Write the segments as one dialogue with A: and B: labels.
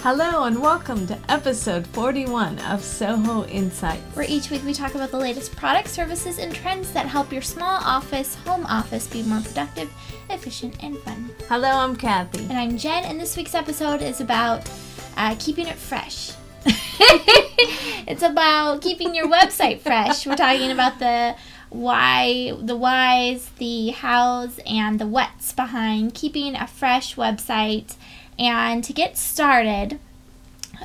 A: Hello and welcome to episode 41 of SOHO Insights,
B: where each week we talk about the latest products, services, and trends that help your small office, home office be more productive, efficient, and fun.
A: Hello, I'm Kathy.
B: And I'm Jen, and this week's episode is about keeping it fresh. It's about keeping your website fresh. We're talking about the why, the whys, the hows, and the whats behind keeping a fresh website. And to get started,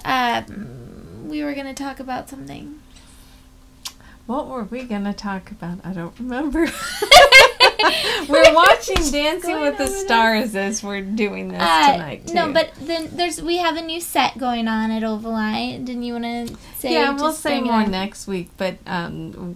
B: we were going to talk about something.
A: What were we going to talk about? I don't remember. We're watching Dancing with the Stars as we're doing this tonight, too.
B: No, but then we have a new set going on at Ovaleye. Didn't you want to say?
A: Yeah, we'll say more next week, but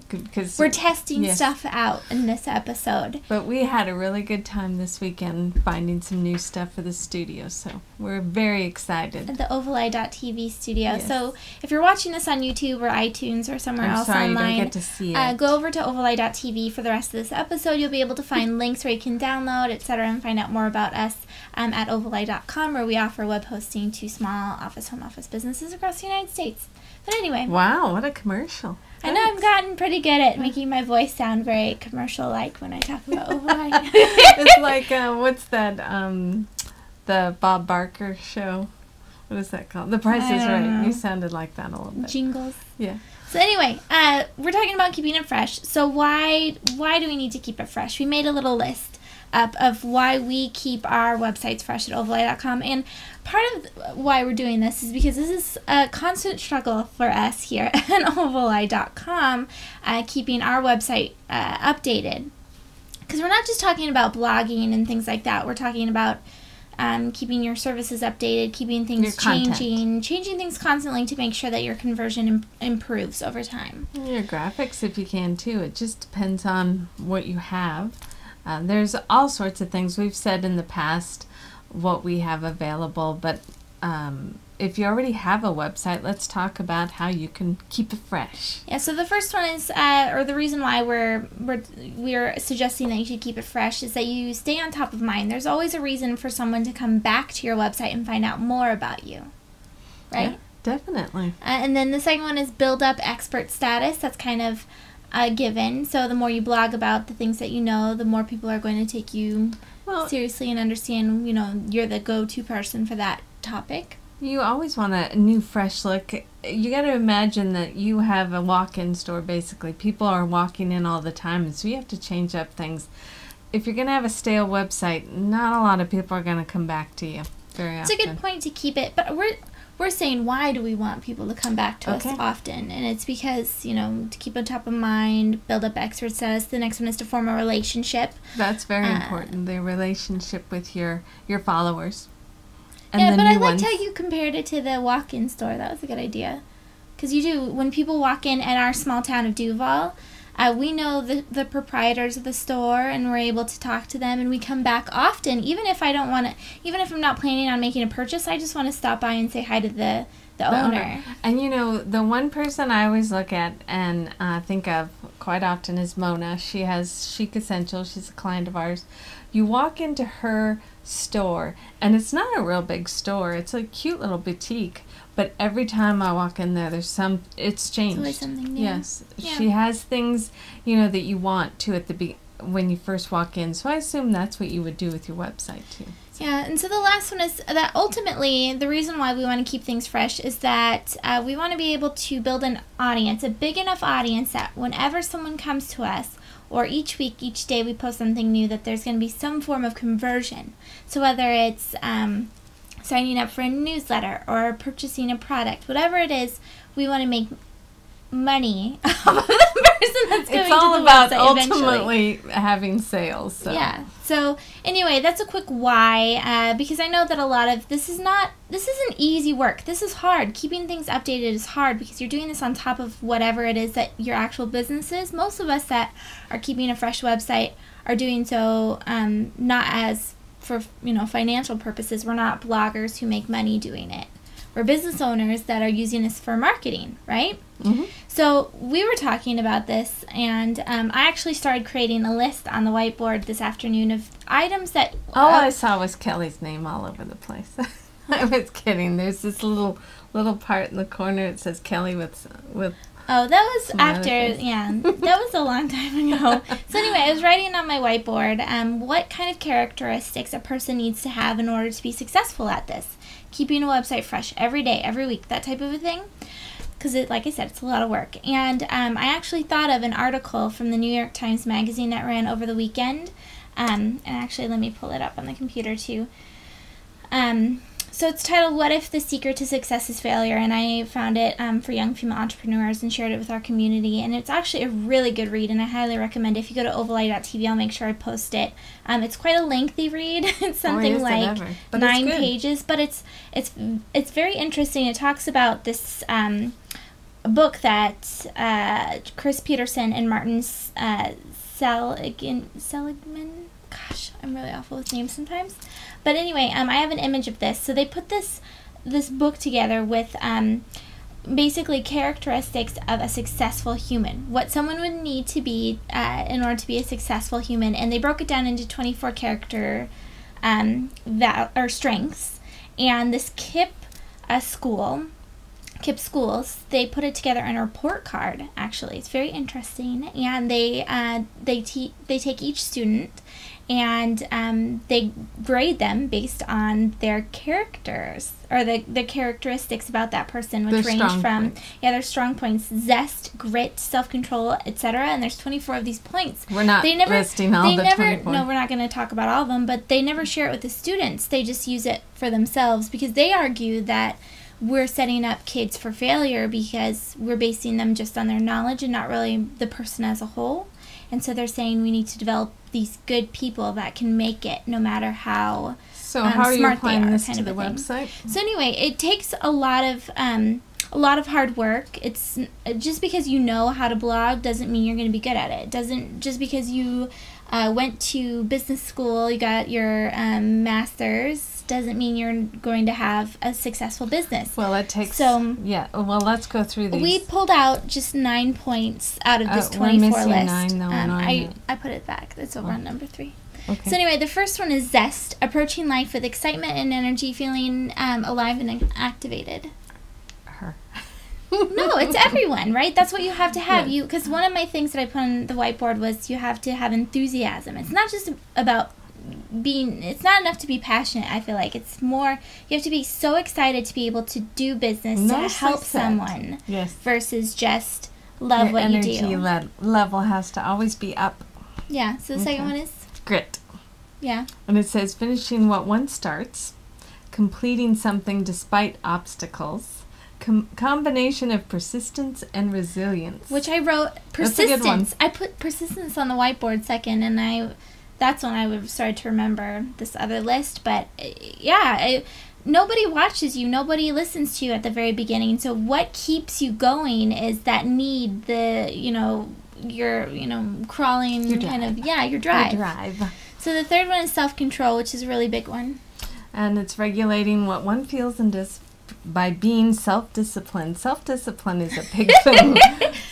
A: because
B: we're testing stuff out in this episode.
A: But we had a really good time this weekend finding some new stuff for the studio, so we're very excited.
B: At the Ovaleye.tv studio.
A: Yes.
B: So if you're watching this on YouTube or iTunes or somewhere else online,
A: you don't get to see it.
B: Go over to Ovaleye.tv for the rest of this episode. You'll be able to find links where you can download, etc., and find out more about us at Ovaleye.com, where we offer web hosting to small office, home office businesses across the United States. But anyway.
A: Wow, what a commercial.
B: I know I've gotten pretty good at making my voice sound very commercial-like when I talk about Ovaleye.
A: It's like, what's that, the Bob Barker show? What is that called? The Price is Right.
B: Know.
A: You sounded like that a little bit.
B: Jingles.
A: Yeah.
B: So anyway, we're talking about keeping it fresh. So why do we need to keep it fresh? We made a little list up of why we keep our websites fresh at Ovaleye.com. And part of why we're doing this is because this is a constant struggle for us here at Ovaleye.com, keeping our website updated. Because we're not just talking about blogging and things like that. We're talking about keeping your services updated, keeping things changing things constantly to make sure that your conversion improves over time.
A: Your graphics, if you can, too. It just depends on what you have. There's all sorts of things. We've said in the past what we have available, but if you already have a website, let's talk about how you can keep it fresh.
B: Yeah, so the first one is, or the reason why we're suggesting that you should keep it fresh is that you stay on top of mind. There's always a reason for someone to come back to your website and find out more about you, right?
A: Yeah, definitely.
B: And then the second one is build up expert status. That's kind of a given. So the more you blog about the things that you know, the more people are going to take you seriously and understand, you're the go-to person for that topic.
A: You always want a new, fresh look. You got to imagine that you have a walk-in store, basically. People are walking in all the time, and so you have to change up things. If you're going to have a stale website, not a lot of people are going to come back to you very often.
B: It's a good point to keep it, but we're saying, why do we want people to come back to us often? And it's because, to keep on top of mind, build up expert status. The next one is to form a relationship.
A: That's very important, the relationship with your followers. And
B: yeah, but I liked how you compared it to the walk-in store. That was a good idea. Because you do, when people walk in at our small town of Duval, we know the proprietors of the store, and we're able to talk to them, and we come back often. Even if I'm not planning on making a purchase, I just want to stop by and say hi to the owner.
A: And the one person I always look at and think of quite often is Mona. She has Chic Essentials. She's a client of ours. You walk into her store, and it's not a real big store. It's a cute little boutique. But every time I walk in there, it's changed.
B: It's always something new.
A: Yes, yeah. She has things that you want to when you first walk in. So I assume that's what you would do with your website too. So.
B: Yeah, and so the last one is that ultimately the reason why we want to keep things fresh is that we want to be able to build an audience, a big enough audience that whenever someone comes to us, or each week, each day we post something new, that there's going to be some form of conversion. So whether it's signing up for a newsletter or purchasing a product, whatever it is, we want to make money off of the person that's going to the website eventually.
A: It's all about ultimately having sales. So.
B: Yeah. So anyway, that's a quick why, because I know that a lot of this isn't easy work. This is hard. Keeping things updated is hard because you're doing this on top of whatever it is that your actual business is. Most of us that are keeping a fresh website are doing so not as for financial purposes. We're not bloggers who make money doing it. We're business owners that are using this for marketing, right?
A: Mm-hmm.
B: So we were talking about this, and I actually started creating a list on the whiteboard this afternoon of items that...
A: All I saw was Kelly's name all over the place. I was kidding. There's this little part in the corner. It says Kelly with.
B: Oh, that was after, yeah, that was a long time ago. So anyway, I was writing on my whiteboard what kind of characteristics a person needs to have in order to be successful at this. Keeping a website fresh every day, every week, that type of a thing. Because, like I said, it's a lot of work. And I actually thought of an article from the New York Times Magazine that ran over the weekend. And actually, let me pull it up on the computer, too. So it's titled, What If the Secret to Success is Failure? And I found it for young female entrepreneurs and shared it with our community. And it's actually a really good read, and I highly recommend it. If you go to ovaleye.tv, I'll make sure I post it. It's quite a lengthy read. It's something like 9 pages, but it's very interesting. It talks about this book that Chris Peterson and Martin Seligman. Gosh, I'm really awful with names sometimes. But anyway, I have an image of this. So they put this book together with basically characteristics of a successful human. What someone would need to be in order to be a successful human. And they broke it down into 24 character strengths. And this KIPP schools, they put it together in a report card, actually. It's very interesting. And they take each student and they grade them based on their characters, or the characteristics about that person, which range from their strong points: zest, grit, self-control, etc. And there's 24 of these points.
A: We're not listing all the 24.
B: No, we're not going to talk about all of them, but they never share it with the students. They just use it for themselves, because they argue that we're setting up kids for failure because we're basing them just on their knowledge and not really the person as a whole. And so they're saying we need to develop these good people that can make it no matter how
A: So how are you
B: smart
A: applying
B: they are,
A: this
B: kind
A: to
B: of
A: the
B: a thing.
A: website?
B: So anyway, it takes a lot of hard work. It's just because you know how to blog doesn't mean you're going to be good at it. Just because you went to business school, you got your master's, doesn't mean you're going to have a successful business.
A: Well, it takes.
B: So
A: well, let's go through these.
B: we pulled out just 9 points out of this 24
A: we're missing
B: list.
A: 9, though,
B: I put it back. It's over on number 3.
A: Okay.
B: So anyway, the first one is zest, approaching life with excitement and energy, feeling alive and activated.
A: Her.
B: No, it's everyone, right? That's what you have to have.
A: Yeah.
B: Because one of my things that I put on the whiteboard was you have to have enthusiasm. It's not just about it's not enough to be passionate. I feel like it's more, you have to be so excited to be able to do business, to help someone, versus just love what you do.
A: Your energy level has to always be up.
B: Yeah, so the second one is?
A: Grit.
B: Yeah.
A: And it says finishing what one starts, completing something despite obstacles, combination of persistence and resilience.
B: Which I wrote persistence. I put persistence on the whiteboard second, and that's when I would start to remember this other list. But nobody watches you, nobody listens to you at the very beginning. So what keeps you going is that need, your crawling, your drive. Your drive. So the third one is self-control, which is a really big one.
A: And it's regulating what one feels and does by being self-disciplined. Self-discipline is a big thing.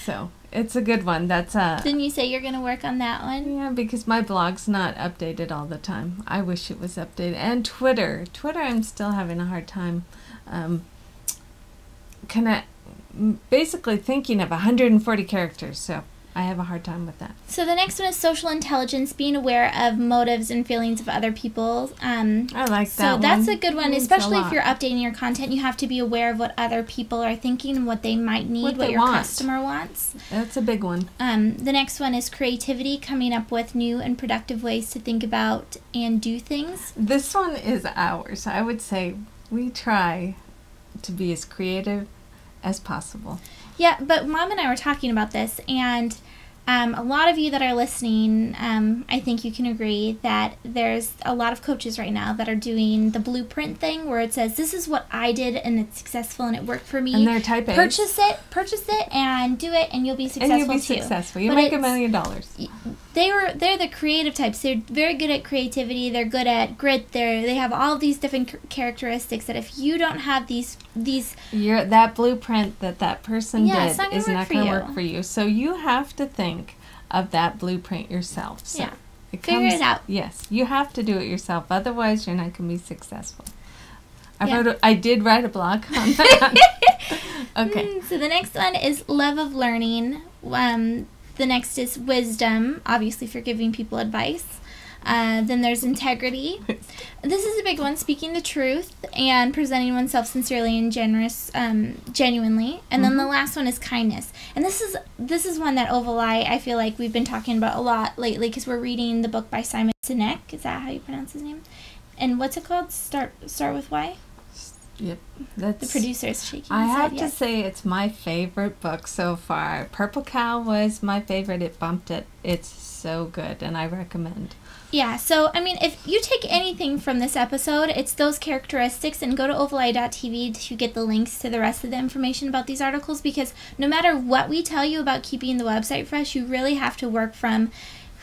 A: So it's a good one.
B: Didn't you say you're going to work on that one?
A: Yeah, because my blog's not updated all the time. I wish it was updated. And Twitter, I'm still having a hard time basically thinking of 140 characters. So I have a hard time with that.
B: So the next one is social intelligence, being aware of motives and feelings of other people.
A: I like that one.
B: So that's a good one, especially if you're updating your content. You have to be aware of what other people are thinking and what they might need, what your customer wants.
A: That's a big one.
B: The next one is creativity, coming up with new and productive ways to think about and do things.
A: This one is ours. I would say we try to be as creative as possible.
B: Yeah, but Mom and I were talking about this, and a lot of you that are listening, I think you can agree that there's a lot of coaches right now that are doing the blueprint thing, where it says, this is what I did, and it's successful, and it worked for me.
A: And they're type A's.
B: Purchase it, and do it, and you'll be successful,
A: and you'll be successful. You make $1 million.
B: They're the creative types. They're very good at creativity. They're good at grit. They have all these different characteristics that if you don't have these
A: that blueprint that person did is not going to work for you. So you have to think of that blueprint yourself. So
B: figure it out.
A: Yes, you have to do it yourself. Otherwise, you're not going to be successful. I did write a blog on that. Okay.
B: So the next one is love of learning. The next is wisdom, obviously for giving people advice. Then there's integrity. This is a big one, speaking the truth and presenting oneself sincerely and genuinely. And then the last one is kindness. And this is one that Ovaleye, I feel like we've been talking about a lot lately because we're reading the book by Simon Sinek. Is that how you pronounce his name? And what's it called? Start with Y?
A: Yep.
B: The producer is shaking his
A: I have
B: head,
A: to
B: yes.
A: say it's my favorite book so far. Purple Cow was my favorite. It bumped it. It's so good, and I recommend.
B: Yeah, so, I mean, if you take anything from this episode, it's those characteristics, and go to ovaleye.tv to get the links to the rest of the information about these articles, because no matter what we tell you about keeping the website fresh, you really have to work from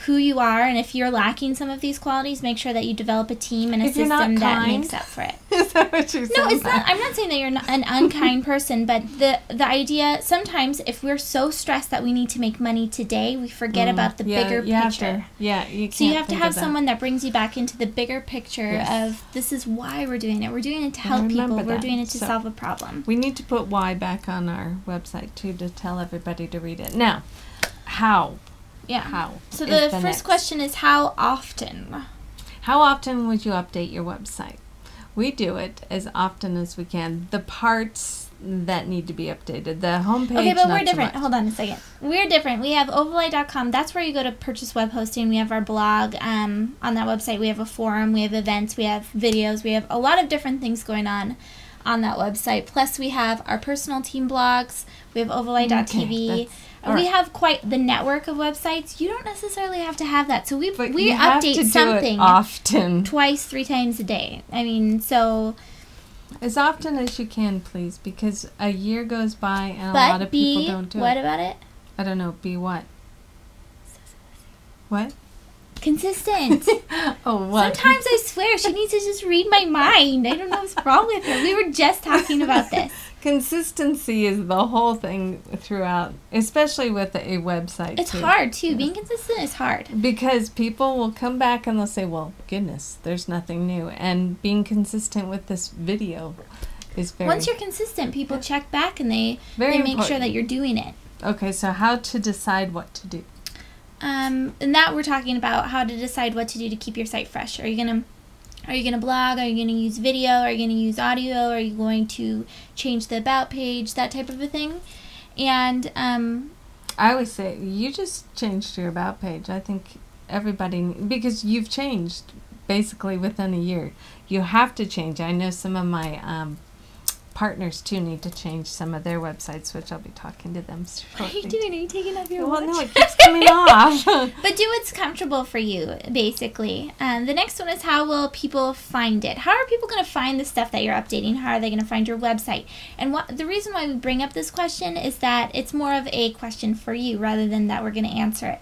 B: who you are, and if you're lacking some of these qualities, make sure that you develop a team and a system that makes up for it.
A: Is that what you're saying?
B: No, it's not. I'm not saying that you're an unkind person, but the idea, sometimes if we're so stressed that we need to make money today, we forget about the bigger picture.
A: You can't.
B: So you have to have someone that brings you back into the bigger picture of this is why we're doing it. We're doing it to help people. We're doing it to solve a problem.
A: We need to put why back on our website too to tell everybody to read it. Now, how?
B: Yeah.
A: How?
B: So the first question is how often?
A: How often would you update your website? We do it as often as we can. The parts that need to be updated. The homepage.
B: Okay, but
A: not
B: we're different.
A: So much.
B: Hold on a second. We're different. We have ovaleye.com. That's where you go to purchase web hosting. We have our blog. On that website, we have a forum. We have events. We have videos. We have a lot of different things going on that website. Plus, we have our personal team blogs. We have ovaleye.tv. We have quite the network of websites. You don't necessarily have to have that. So we update something
A: often,
B: twice, 3 times a day. I mean, so
A: as often as you can, please, because a year goes by and a lot of people don't do it.
B: What about it?
A: I don't know. Be what? What?
B: Consistent.
A: Oh, what?
B: Sometimes I swear she needs to just read my mind. I don't know what's wrong with her. We were just talking about this.
A: Consistency is the whole thing throughout, especially with a website.
B: It's hard, too. Being consistent is hard.
A: Because people will come back and they'll say, well, goodness, there's nothing new. And being consistent with this video is very...
B: Once you're consistent, people check back and they make sure that you're doing it.
A: Okay, so how to decide what to do?
B: And that we're talking about how to decide what to do to keep your site fresh. Are you gonna blog? Are you gonna use video? Are you gonna use audio? Are you going to change the about page? That type of a thing. And
A: I always say you just changed your about page. I think everybody, because you've changed basically within a year. You have to change. I know some of my partners too need to change some of their websites, which I'll be talking to them shortly.
B: What are you doing? Are you taking off your watch?
A: Well, no, it keeps coming off.
B: But do what's comfortable for you, basically. The next one is how will people find it? How are people going to find the stuff that you're updating? How are they going to find your website? And the reason why we bring up this question is that it's more of a question for you rather than that we're going to answer it.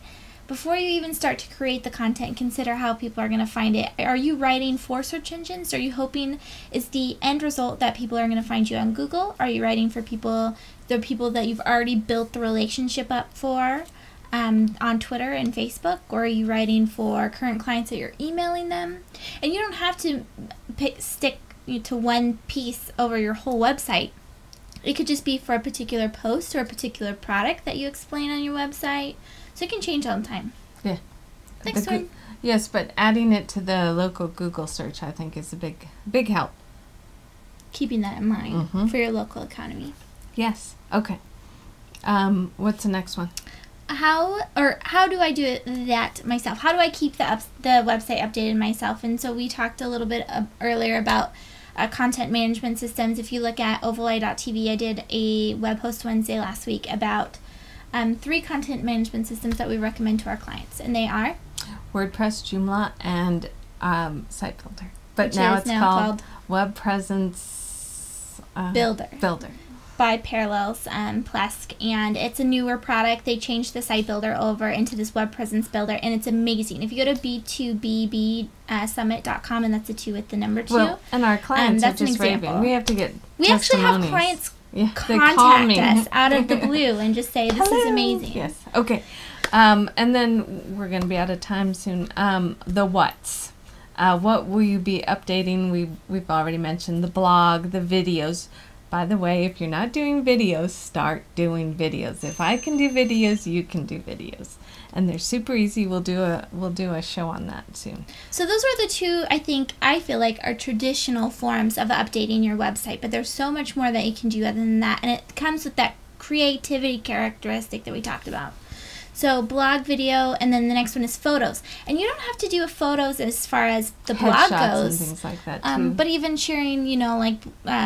B: Before you even start to create the content, consider how people are going to find it. Are you writing for search engines? Are you hoping is the end result that people are going to find you on Google? Are you writing for the people that you've already built the relationship up for on Twitter and Facebook? Or are you writing for current clients that you're emailing them? And you don't have to stick to one piece over your whole website. It could just be for a particular post or a particular product that you explain on your website. So it can change all the time.
A: Yeah.
B: Next one.
A: Yes, but adding it to the local Google search, I think, is a big help.
B: Keeping that in mind for your local economy.
A: Yes. Okay. What's the next one?
B: How do I do that myself? How do I keep the website updated myself? And so we talked a little bit earlier about content management systems. If you look at ovaleye.tv, I did a Web Host Wednesday last week about 3 content management systems that we recommend to our clients, and they are
A: WordPress, Joomla, and Site Builder. But
B: which
A: now
B: is
A: it's
B: called
A: Web Presence
B: Builder
A: Builder
B: by Parallels Plesk, and it's a newer product. They changed the Site Builder over into this Web Presence Builder, and it's amazing. If you go to b2bb summit.com, and that's a 2 with the number 2.
A: Well, and our clients are just raving. We have to get
B: actually have clients contact us out of the blue and just say, this is amazing.
A: Yes. Okay. And then we're going to be out of time soon. The what's. What will you be updating? We've already mentioned the blog, the videos. By the way, if you're not doing videos, start doing videos. If I can do videos, you can do videos. And they're super easy. We'll do a show on that soon.
B: So those are the two, I feel like are traditional forms of updating your website, but there's so much more that you can do other than that, and it comes with that creativity characteristic that we talked about. So blog, video, and then the next one is photos. And you don't have to do photos as far as the blog goes.
A: And things like that too.
B: But even sharing,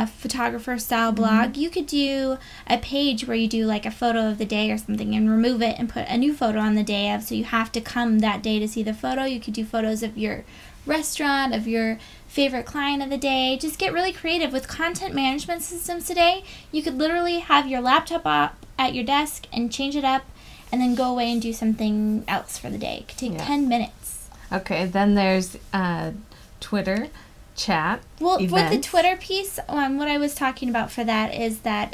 B: photographer style blog, you could do a page where you do like a photo of the day or something and remove it and put a new photo on the day of. So you have to come that day to see the photo. You could do photos of your restaurant, of your favorite client of the day. Just get really creative with content management systems today. You could literally have your laptop up at your desk and change it up, and then go away and do something else for the day. It could take 10 minutes.
A: Okay, then there's Twitter, chat,
B: Well,
A: events.
B: with the Twitter piece, what I was talking about for that is that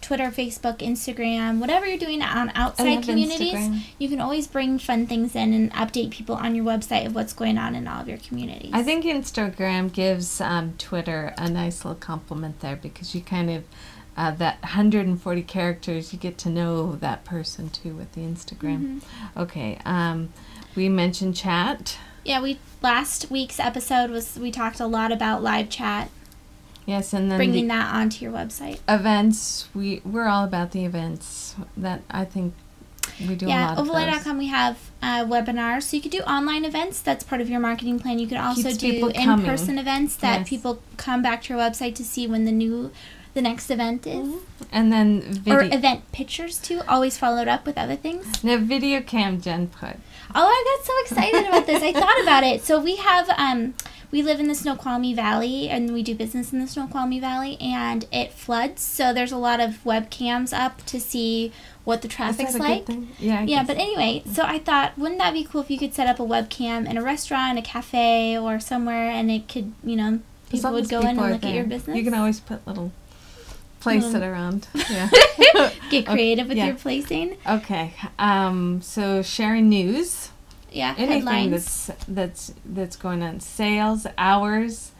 B: Twitter, Facebook, Instagram, whatever you're doing on outside communities,
A: Instagram.
B: You can always bring fun things in and update people on your website of what's going on in all of your communities.
A: I think Instagram gives Twitter a nice little compliment there, because you kind of that 140 characters, you get to know that person too with the Instagram. Okay, we mentioned chat.
B: Yeah, last week's episode we talked a lot about live chat.
A: Yes, and then
B: bringing that onto your website.
A: Events, we're all about the events. That I think we do a lot of those.
B: Ovaleye.com, we have webinars, so you could do online events. That's part of your marketing plan. You could also do in-person events that people come back to your website to see when the next event is.
A: And then video.
B: Or event pictures, too. Always followed up with other things.
A: Now, video cam Jen put.
B: Oh, I got so excited about this. I thought about it. So we have, we live in the Snoqualmie Valley, and we do business in the Snoqualmie Valley, and it floods. So there's a lot of webcams up to see what the traffic's like. Yeah, but anyway, so I thought, wouldn't that be cool if you could set up a webcam in a restaurant, a cafe, or somewhere, and it could, people would go in and look at your business?
A: You can always put little... place it around. Yeah.
B: Get creative with your placing.
A: Okay. So sharing news.
B: Yeah.
A: Anything
B: headlines.
A: that's going on. Sales, hours,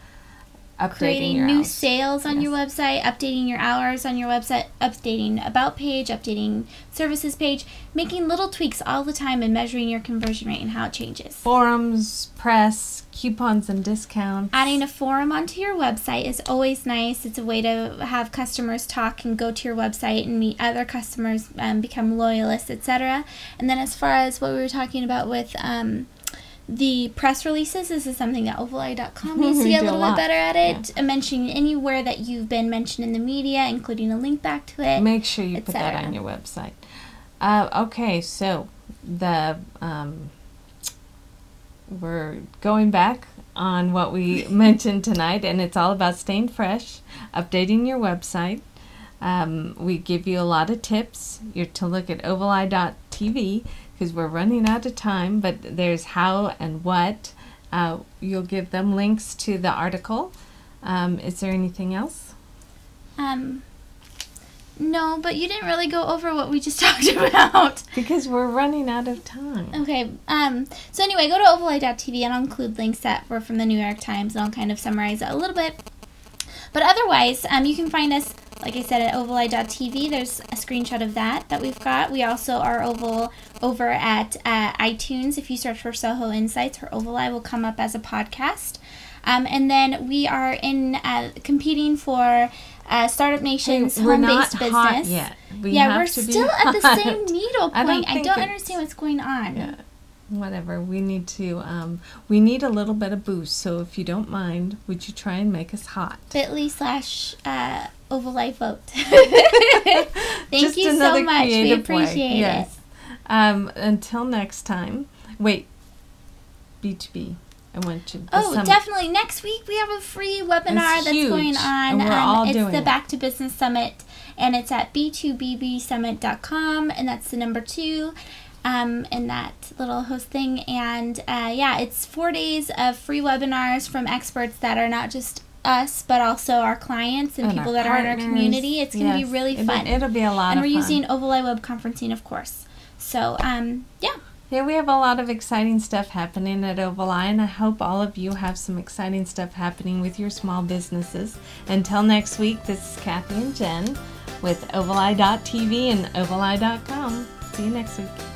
A: updating
B: creating
A: your
B: new
A: hours.
B: sales on your website, updating your hours on your website, updating about page, updating services page, making little tweaks all the time and measuring your conversion rate and how it changes.
A: Forums, press, coupons and discounts.
B: Adding a forum onto your website is always nice. It's a way to have customers talk and go to your website and meet other customers, become loyalists, etc. And then as far as what we were talking about with the press releases, this is something that Ovaleye.com needs to get a little bit better at it. Mentioning anywhere that you've been mentioned in the media, including a link back to it.
A: Make sure you put that on your website. Okay, so the we're going back on what we mentioned tonight, and it's all about staying fresh, updating your website. We give you a lot of tips. You're to look at ovaleye.tv, because we're running out of time, but there's how and what. You'll give them links to the article. Is there anything else?
B: No, but you didn't really go over what we just talked about.
A: Because we're running out of time.
B: Okay. So anyway, go to ovaleye.tv, and I'll include links that were from the New York Times, and I'll kind of summarize it a little bit. But otherwise, you can find us, like I said, at ovaleye.tv. There's a screenshot of that we've got. We also are over at iTunes. If you search for SOHO Insights, or Ovaleye will come up as a podcast. And then we are in competing for Startup Nation's home-based business.
A: Hot yet.
B: We're still at the same needle point. I don't understand what's going on.
A: Yeah. Whatever, we need to we need a little bit of boost, so if you don't mind, would you try and make us hot?
B: bit.ly/Ovaleye vote. Thank you so much, we appreciate it.
A: Until next time. Wait, B2B, I want you.
B: Definitely next week we have a free webinar that's going on.
A: And we're all
B: it's
A: doing
B: the
A: it.
B: Back to Business Summit, and it's at b2bbsummit.com, and that's the number 2. In that little host thing, and it's 4 days of free webinars from experts that are not just us, but also our clients and people that are in our community. It's going to be really fun.
A: It'll be a lot of fun.
B: And we're using Ovaleye Web Conferencing, of course. So,
A: Yeah, we have a lot of exciting stuff happening at Ovaleye, and I hope all of you have some exciting stuff happening with your small businesses. Until next week, this is Kathy and Jen with Ovaleye.tv and Ovaleye.com. See you next week.